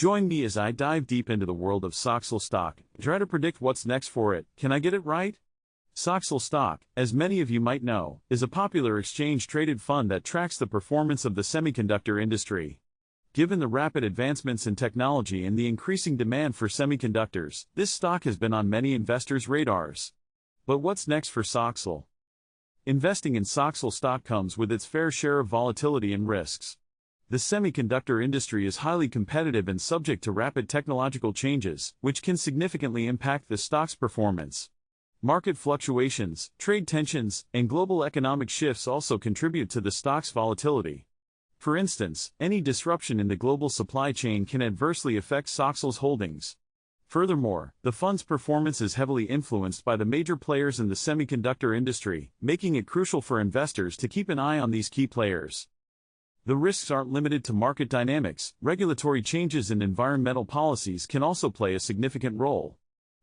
Join me as I dive deep into the world of SOXL stock, try to predict what's next for it. Can I get it right? SOXL stock, as many of you might know, is a popular exchange-traded fund that tracks the performance of the semiconductor industry. Given the rapid advancements in technology and the increasing demand for semiconductors, this stock has been on many investors' radars. But what's next for SOXL? Investing in SOXL stock comes with its fair share of volatility and risks. The semiconductor industry is highly competitive and subject to rapid technological changes, which can significantly impact the stock's performance. Market fluctuations, trade tensions, and global economic shifts also contribute to the stock's volatility. For instance, any disruption in the global supply chain can adversely affect SOXL's holdings. Furthermore, the fund's performance is heavily influenced by the major players in the semiconductor industry, making it crucial for investors to keep an eye on these key players. The risks aren't limited to market dynamics. Regulatory changes and environmental policies can also play a significant role.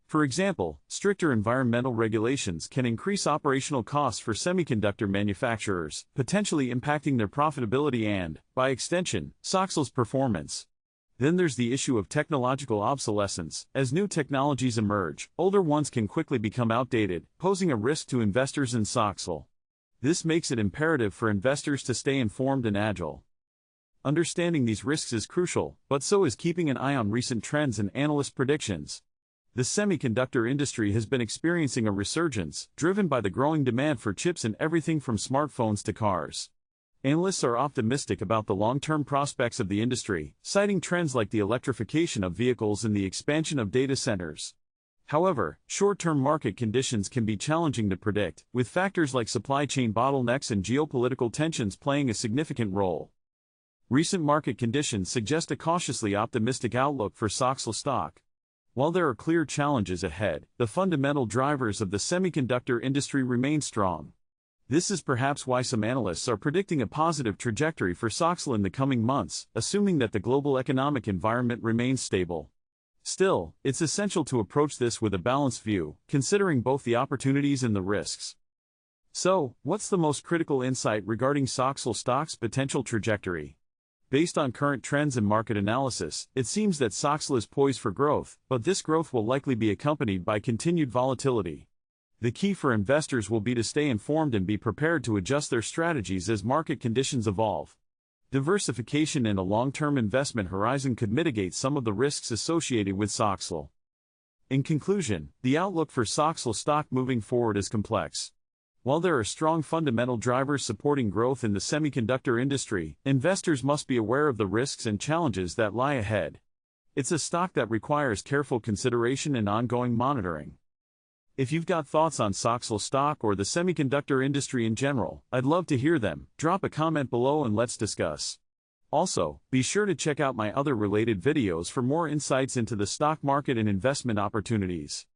For example, stricter environmental regulations can increase operational costs for semiconductor manufacturers, potentially impacting their profitability and, by extension, SOXL's performance. Then there's the issue of technological obsolescence. As new technologies emerge, older ones can quickly become outdated, posing a risk to investors in SOXL. This makes it imperative for investors to stay informed and agile. Understanding these risks is crucial, but so is keeping an eye on recent trends and analyst predictions. The semiconductor industry has been experiencing a resurgence, driven by the growing demand for chips in everything from smartphones to cars. Analysts are optimistic about the long-term prospects of the industry, citing trends like the electrification of vehicles and the expansion of data centers. However, short-term market conditions can be challenging to predict, with factors like supply chain bottlenecks and geopolitical tensions playing a significant role. Recent market conditions suggest a cautiously optimistic outlook for SOXL stock. While there are clear challenges ahead, the fundamental drivers of the semiconductor industry remain strong. This is perhaps why some analysts are predicting a positive trajectory for SOXL in the coming months, assuming that the global economic environment remains stable. Still, it's essential to approach this with a balanced view, considering both the opportunities and the risks. So, what's the most critical insight regarding SOXL stock's potential trajectory? Based on current trends and market analysis, it seems that SOXL is poised for growth, but this growth will likely be accompanied by continued volatility. The key for investors will be to stay informed and be prepared to adjust their strategies as market conditions evolve. Diversification and a long-term investment horizon could mitigate some of the risks associated with SOXL. In conclusion, the outlook for SOXL stock moving forward is complex. While there are strong fundamental drivers supporting growth in the semiconductor industry, investors must be aware of the risks and challenges that lie ahead. It's a stock that requires careful consideration and ongoing monitoring. If you've got thoughts on SOXL stock or the semiconductor industry in general, I'd love to hear them. Drop a comment below and let's discuss. Also, be sure to check out my other related videos for more insights into the stock market and investment opportunities.